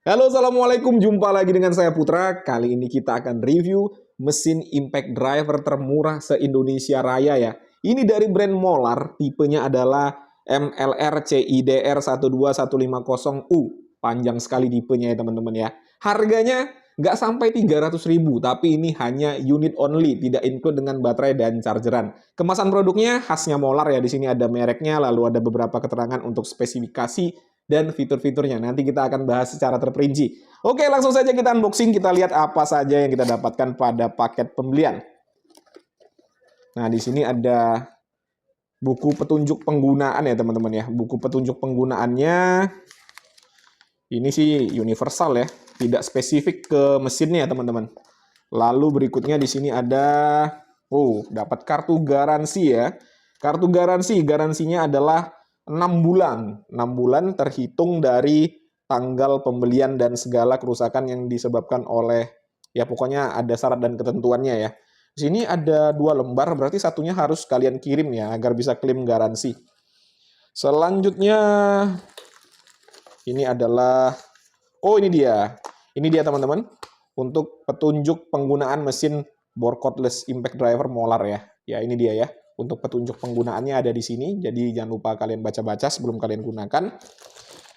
Halo, assalamualaikum. Jumpa lagi dengan saya Putra. Kali ini kita akan review mesin impact driver termurah se-Indonesia Raya ya. Ini dari brand Molar, tipenya adalah MLR CIDR 12150U. Panjang sekali tipenya ya teman-teman ya. Harganya nggak sampai 300.000, tapi ini hanya unit only, tidak include dengan baterai dan chargeran. Kemasan produknya khasnya Molar ya. Di sini ada mereknya, lalu ada beberapa keterangan untuk spesifikasi dan fitur-fiturnya. Nanti kita akan bahas secara terperinci. Oke, langsung saja kita unboxing, kita lihat apa saja yang kita dapatkan pada paket pembelian. Nah, di sini ada buku petunjuk penggunaan ya teman-teman ya. Buku petunjuk penggunaannya ini sih universal ya, tidak spesifik ke mesinnya ya teman-teman. Lalu berikutnya di sini ada dapat kartu garansi ya. Kartu garansinya adalah 6 bulan. 6 bulan terhitung dari tanggal pembelian dan segala kerusakan yang disebabkan oleh, ya pokoknya ada syarat dan ketentuannya ya. Di sini ada 2 lembar, berarti satunya harus kalian kirim ya, agar bisa klaim garansi. Selanjutnya, ini adalah, ini dia. Ini dia teman-teman, untuk petunjuk penggunaan mesin bore cordless impact driver Molar ya. Ya, ini dia ya. Untuk petunjuk penggunaannya ada di sini, jadi jangan lupa kalian baca-baca sebelum kalian gunakan.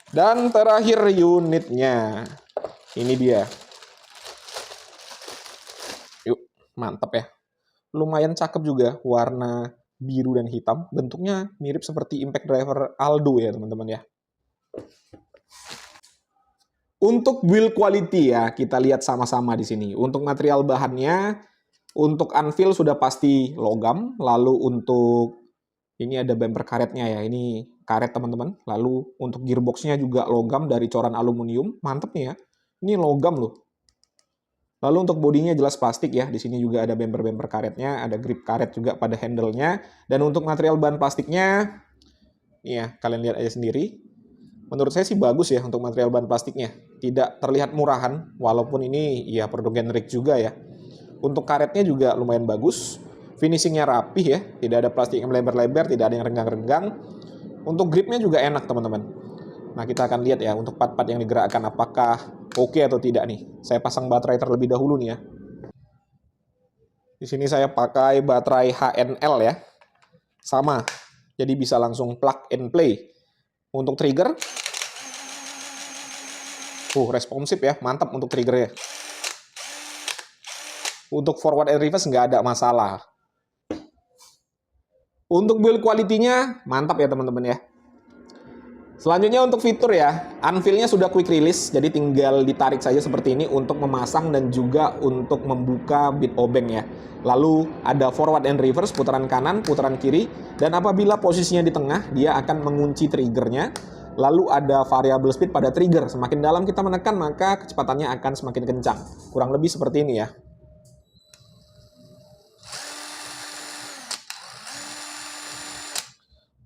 Dan terakhir unitnya. Ini dia. Yuk, mantap ya. Lumayan cakep juga, warna biru dan hitam. Bentuknya mirip seperti impact driver Aldo ya teman-teman ya. Untuk build quality ya, kita lihat sama-sama di sini. Untuk material bahannya, untuk anvil sudah pasti logam, lalu untuk ini ada bumper karetnya ya, ini karet teman-teman. Lalu untuk gearboxnya juga logam dari coran aluminium, mantep nih ya. Ini logam loh. Lalu untuk bodinya jelas plastik ya, di sini juga ada bumper-bumper karetnya, ada grip karet juga pada handle-nya. Dan untuk material bahan plastiknya, ya kalian lihat aja sendiri. Menurut saya sih bagus ya untuk material bahan plastiknya. Tidak terlihat murahan, walaupun ini ya produk generik juga ya. Untuk karetnya juga lumayan bagus. Finishingnya rapih ya, tidak ada plastik yang melebar-lebar, tidak ada yang renggang-renggang. Untuk gripnya juga enak teman-teman. Nah kita akan lihat ya untuk part-part yang digerakkan apakah oke atau tidak nih. Saya pasang baterai terlebih dahulu nih ya. Di sini saya pakai baterai HNL ya. Sama, jadi bisa langsung plug and play. Untuk trigger, responsif ya, mantap untuk triggernya. Untuk forward and reverse nggak ada masalah. Untuk build quality-nya mantap ya teman-teman ya. Selanjutnya untuk fitur ya, anvilnya sudah quick release, jadi tinggal ditarik saja seperti ini untuk memasang dan juga untuk membuka bit obeng ya. Lalu ada forward and reverse, putaran kanan, putaran kiri, dan apabila posisinya di tengah, dia akan mengunci triggernya. Lalu ada variable speed pada trigger, semakin dalam kita menekan maka kecepatannya akan semakin kencang. Kurang lebih seperti ini ya.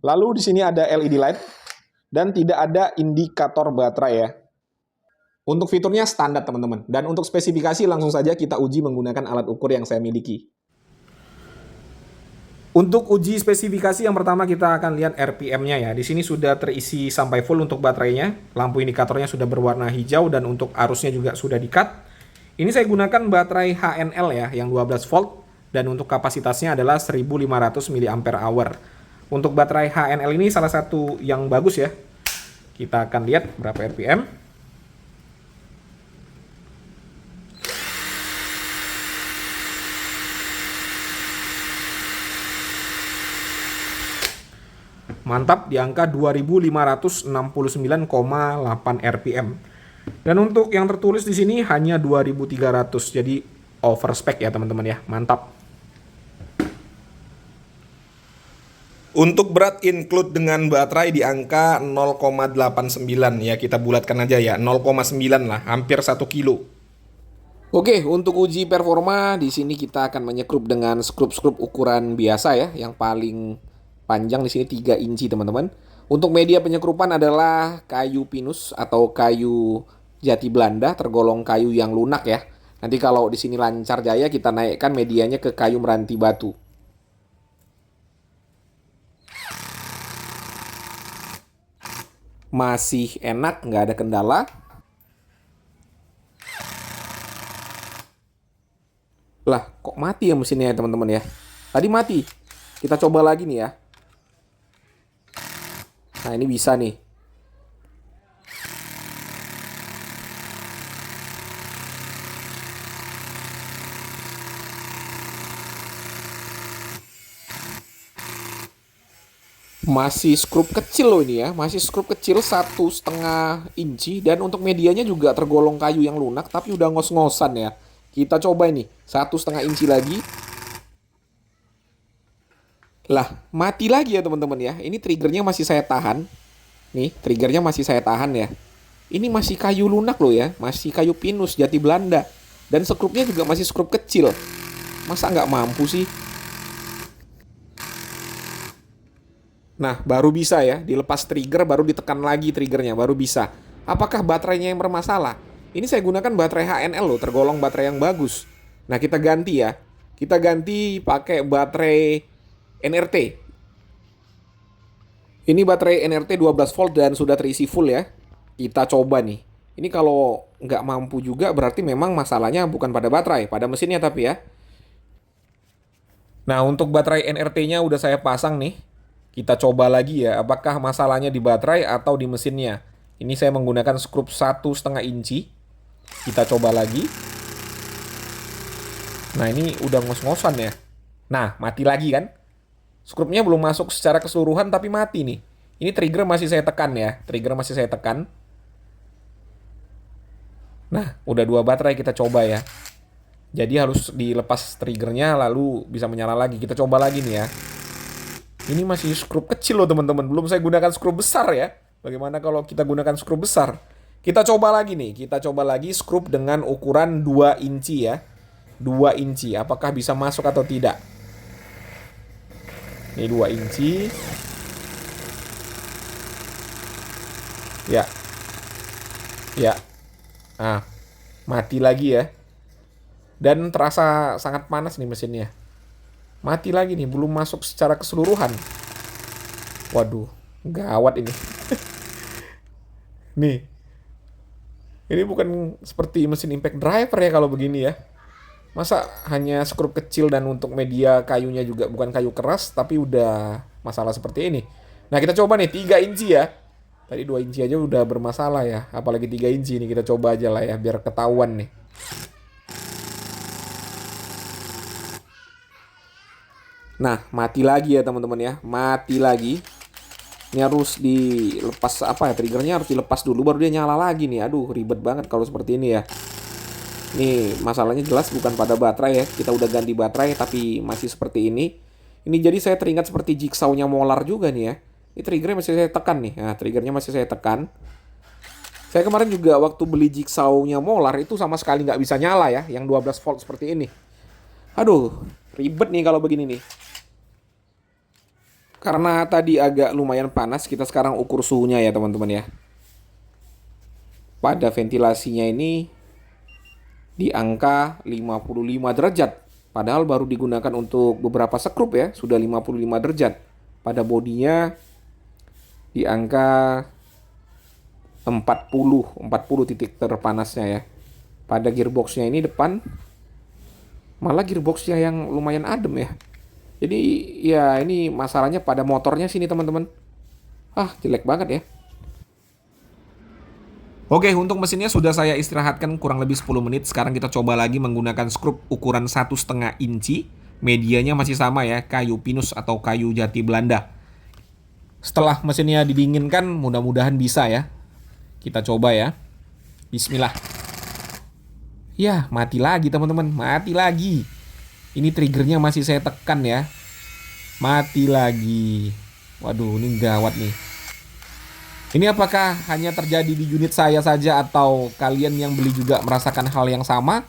Lalu di sini ada LED light dan tidak ada indikator baterai ya. Untuk fiturnya standar teman-teman. Dan untuk spesifikasi langsung saja kita uji menggunakan alat ukur yang saya miliki. Untuk uji spesifikasi yang pertama kita akan lihat RPM-nya ya. Di sini sudah terisi sampai full untuk baterainya. Lampu indikatornya sudah berwarna hijau dan untuk arusnya juga sudah di-cut. Ini saya gunakan baterai HNL ya yang 12 volt dan untuk kapasitasnya adalah 1500 mAh. Untuk baterai HNL ini salah satu yang bagus ya. Kita akan lihat berapa RPM. Mantap di angka 2569,8 RPM. Dan untuk yang tertulis di sini hanya 2300. Jadi overspec ya teman-teman ya. Mantap. Untuk berat include dengan baterai di angka 0,89 ya, kita bulatkan aja ya, 0,9 lah, hampir 1 kilo. Oke, untuk uji performa di sini kita akan menyekrup dengan skrup-skrup ukuran biasa ya, yang paling panjang di sini 3 inci teman-teman. Untuk media penyekrupan adalah kayu pinus atau kayu jati Belanda, tergolong kayu yang lunak ya. Nanti kalau di sini lancar jaya kita naikkan medianya ke kayu meranti batu. Masih enak, nggak ada kendala. Lah, kok mati ya mesinnya ya teman-teman ya? Tadi mati. Kita coba lagi nih ya. Nah, ini bisa nih. Masih skrup kecil loh ini ya, masih skrup kecil 1,5 inci, dan untuk medianya juga tergolong kayu yang lunak tapi udah ngos-ngosan ya. Kita coba ini 1,5 inci lagi. Lah, mati lagi ya teman-teman ya. Ini triggernya masih saya tahan. Nih, triggernya masih saya tahan ya. Ini masih kayu lunak loh ya, masih kayu pinus jati Belanda. Dan skrupnya juga masih skrup kecil. Masa nggak mampu sih? Nah, baru bisa ya, dilepas trigger, baru ditekan lagi triggernya, baru bisa. Apakah baterainya yang bermasalah? Ini saya gunakan baterai HNL loh, tergolong baterai yang bagus. Nah, kita ganti ya. Kita ganti pakai baterai NRT. Ini baterai NRT 12 volt dan sudah terisi full ya. Kita coba nih. Ini kalau nggak mampu juga berarti memang masalahnya bukan pada baterai, pada mesinnya tapi ya. Nah, untuk baterai NRT-nya udah saya pasang nih. Kita coba lagi ya, apakah masalahnya di baterai atau di mesinnya. Ini saya menggunakan skrup 1,5 inci. Kita coba lagi. Nah, ini udah ngos-ngosan ya. Nah, mati lagi kan. Skrupnya belum masuk secara keseluruhan tapi mati nih. Ini trigger masih saya tekan ya. Trigger masih saya tekan. Nah, udah 2 baterai, kita coba ya. Jadi harus dilepas triggernya lalu bisa menyala lagi. Kita coba lagi nih ya. Ini masih skrup kecil loh teman-teman. Belum saya gunakan skrup besar ya. Bagaimana kalau kita gunakan skrup besar? Kita coba lagi nih. Kita coba lagi skrup dengan ukuran 2 inci ya. 2 inci. Apakah bisa masuk atau tidak? Ini 2 inci. Ya. Ya. Ah, mati lagi ya. Dan terasa sangat panas nih mesinnya. Mati lagi nih, belum masuk secara keseluruhan. Waduh, gawat ini. Nih, ini bukan seperti mesin impact driver ya kalau begini ya. Masa hanya skrup kecil dan untuk media kayunya juga bukan kayu keras, tapi udah masalah seperti ini. Nah, kita coba nih 3 inci ya. Tadi 2 inci aja udah bermasalah ya. Apalagi 3 inci ini, kita coba aja lah ya, biar ketahuan nih. Nah, mati lagi ya teman-teman ya. Mati lagi. Ini harus dilepas apa ya, triggernya harus dilepas dulu baru dia nyala lagi nih. Aduh, ribet banget kalau seperti ini ya. Nih, masalahnya jelas bukan pada baterai ya. Kita udah ganti baterai tapi masih seperti ini. Ini jadi saya teringat seperti jigsaw-nya Molar juga nih ya. Ini triggernya masih saya tekan nih. Nah, triggernya masih saya tekan. Saya kemarin juga waktu beli jigsaw-nya Molar itu sama sekali nggak bisa nyala ya. Yang 12 volt seperti ini. Aduh, ribet nih kalau begini nih. Karena tadi agak lumayan panas, kita sekarang ukur suhunya ya teman-teman ya. Pada ventilasinya ini di angka 55 derajat. Padahal baru digunakan untuk beberapa skrup ya, sudah 55 derajat. Pada bodinya di angka 40 titik terpanasnya ya. Pada gearboxnya ini depan, malah gearboxnya yang lumayan adem ya. Jadi ya ini masalahnya pada motornya sini teman-teman. Ah, jelek banget ya. Oke, untuk mesinnya sudah saya istirahatkan kurang lebih 10 menit. Sekarang kita coba lagi menggunakan skrup ukuran 1,5 inci. Medianya masih sama ya, kayu pinus atau kayu jati Belanda. Setelah mesinnya didinginkan, mudah-mudahan bisa ya. Kita coba ya. Bismillah. Ya, mati lagi teman-teman, mati lagi. Ini triggernya masih saya tekan ya. Mati lagi. Waduh, ini gawat nih. Ini apakah hanya terjadi di unit saya saja atau kalian yang beli juga merasakan hal yang sama?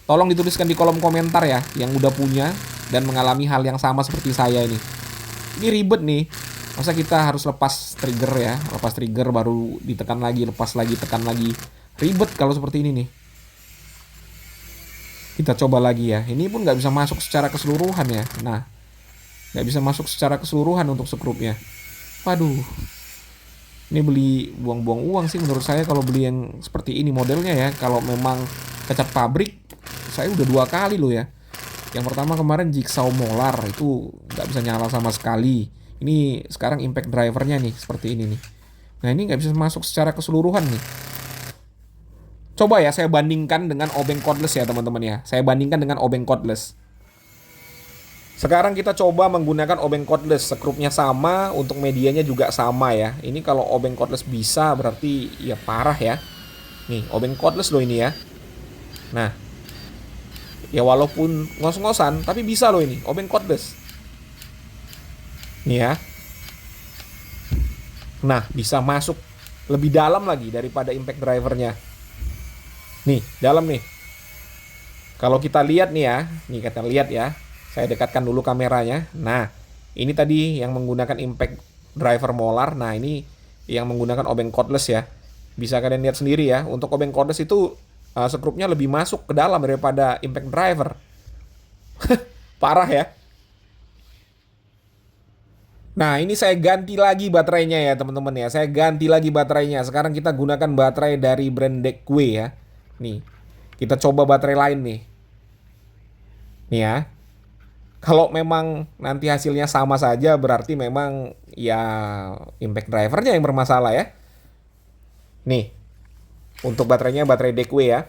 Tolong dituliskan di kolom komentar ya, yang udah punya dan mengalami hal yang sama seperti saya ini. Ini ribet nih. Masa kita harus lepas trigger ya. Lepas trigger baru ditekan lagi, lepas lagi, tekan lagi. Ribet kalau seperti ini nih. Kita coba lagi ya. Ini pun nggak bisa masuk secara keseluruhan ya. Nah, nggak bisa masuk secara keseluruhan untuk skrupnya. Waduh. Ini beli buang-buang uang sih menurut saya kalau beli yang seperti ini modelnya ya. Kalau memang cacat pabrik, saya udah 2 kali loh ya. Yang pertama kemarin Jigsaw Molar itu nggak bisa nyala sama sekali. Ini sekarang impact drivernya nih seperti ini nih. Nah ini nggak bisa masuk secara keseluruhan nih. Coba ya saya bandingkan dengan obeng cordless ya teman-teman ya. Saya bandingkan dengan obeng cordless. Sekarang kita coba menggunakan obeng cordless. Sekrupnya sama, untuk medianya juga sama ya. Ini kalau obeng cordless bisa berarti ya parah ya. Nih obeng cordless loh ini ya. Nah ya walaupun ngos-ngosan tapi bisa loh ini obeng cordless. Nih ya. Nah bisa masuk lebih dalam lagi daripada impact drivernya. Nih dalam nih. Kalau kita lihat nih ya, nih kita lihat ya. Saya dekatkan dulu kameranya. Nah, ini tadi yang menggunakan impact driver molar. Nah, ini yang menggunakan obeng cordless ya. Bisa kalian lihat sendiri ya. Untuk obeng cordless itu sekrupnya lebih masuk ke dalam daripada impact driver. Parah ya. Nah, ini saya ganti lagi baterainya ya, teman-teman ya. Saya ganti lagi baterainya. Sekarang kita gunakan baterai dari brand Degwe ya. Nih, kita coba baterai lain nih. Nih ya. Kalau memang nanti hasilnya sama saja berarti memang ya impact drivernya yang bermasalah ya. Nih, untuk baterainya baterai Degwe ya.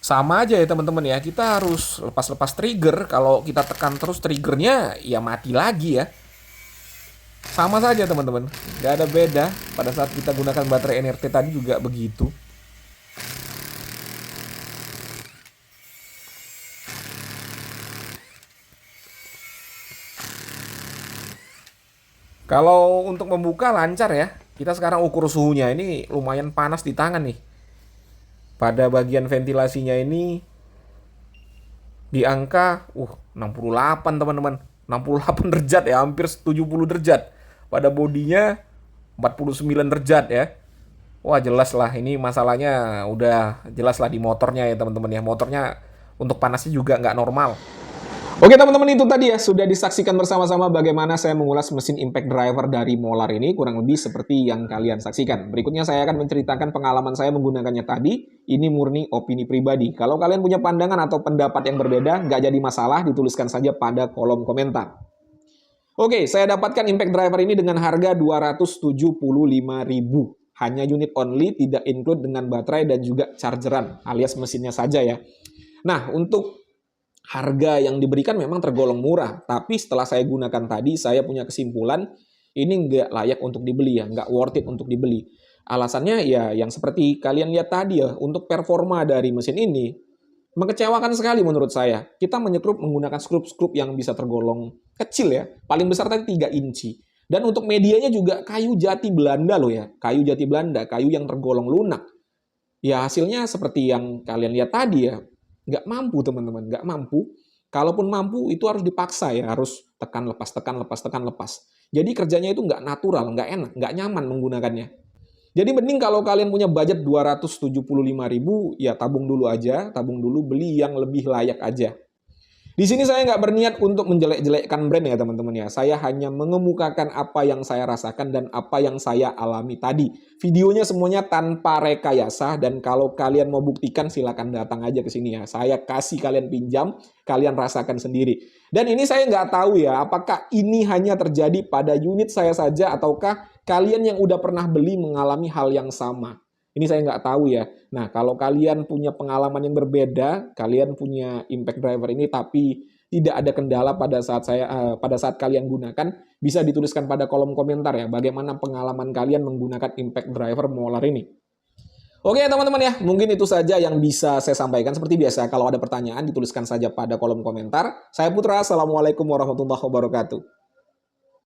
Sama aja ya teman-teman ya, kita harus lepas-lepas trigger. Kalau kita tekan terus triggernya ya mati lagi ya. Sama saja teman-teman, nggak ada beda. Pada saat kita gunakan baterai NRT tadi juga begitu. Kalau untuk membuka lancar ya. Kita sekarang ukur suhunya, ini lumayan panas di tangan nih. Pada bagian ventilasinya ini di angka 68 teman-teman. 68 derajat ya, hampir 70 derajat. Pada bodinya 49 derajat ya. Wah jelas lah, ini masalahnya udah jelas lah di motornya ya teman-teman ya. Motornya untuk panasnya juga nggak normal. Oke teman-teman, itu tadi ya sudah disaksikan bersama-sama bagaimana saya mengulas mesin impact driver dari Molar ini, kurang lebih seperti yang kalian saksikan. Berikutnya saya akan menceritakan pengalaman saya menggunakannya tadi. Ini murni opini pribadi. Kalau kalian punya pandangan atau pendapat yang berbeda, nggak jadi masalah, dituliskan saja pada kolom komentar. Oke, saya dapatkan impact driver ini dengan harga 275.000. Hanya unit only, tidak include dengan baterai dan juga chargeran, alias mesinnya saja ya. Nah, untuk harga yang diberikan memang tergolong murah, tapi setelah saya gunakan tadi, saya punya kesimpulan ini nggak layak untuk dibeli ya, nggak worth it untuk dibeli. Alasannya ya yang seperti kalian lihat tadi ya, untuk performa dari mesin ini mengecewakan sekali menurut saya. Kita menyekrup menggunakan skrup-skrup yang bisa tergolong kecil ya, paling besar tadi 3 inci. Dan untuk medianya juga kayu jati Belanda loh ya, kayu jati Belanda, kayu yang tergolong lunak. Ya hasilnya seperti yang kalian lihat tadi ya, nggak mampu teman-teman, nggak mampu. Kalaupun mampu itu harus dipaksa ya, harus tekan lepas, tekan lepas, tekan lepas. Jadi kerjanya itu nggak natural, nggak enak, nggak nyaman menggunakannya. Jadi mending kalau kalian punya budget 275.000, ya tabung dulu aja, tabung dulu, beli yang lebih layak aja. Di sini saya nggak berniat untuk menjelek-jelekkan brand ya teman-teman ya. Saya hanya mengemukakan apa yang saya rasakan dan apa yang saya alami tadi. Videonya semuanya tanpa rekayasa, dan kalau kalian mau buktikan silakan datang aja ke sini ya. Saya kasih kalian pinjam, kalian rasakan sendiri. Dan ini saya nggak tahu ya, apakah ini hanya terjadi pada unit saya saja ataukah kalian yang udah pernah beli mengalami hal yang sama. Ini saya nggak tahu ya. Nah, kalau kalian punya pengalaman yang berbeda, kalian punya impact driver ini tapi tidak ada kendala pada saat kalian gunakan, bisa dituliskan pada kolom komentar ya, bagaimana pengalaman kalian menggunakan impact driver Molar ini. Oke teman-teman ya, mungkin itu saja yang bisa saya sampaikan. Seperti biasa, kalau ada pertanyaan dituliskan saja pada kolom komentar. Saya Putra, Assalamualaikum warahmatullahi wabarakatuh.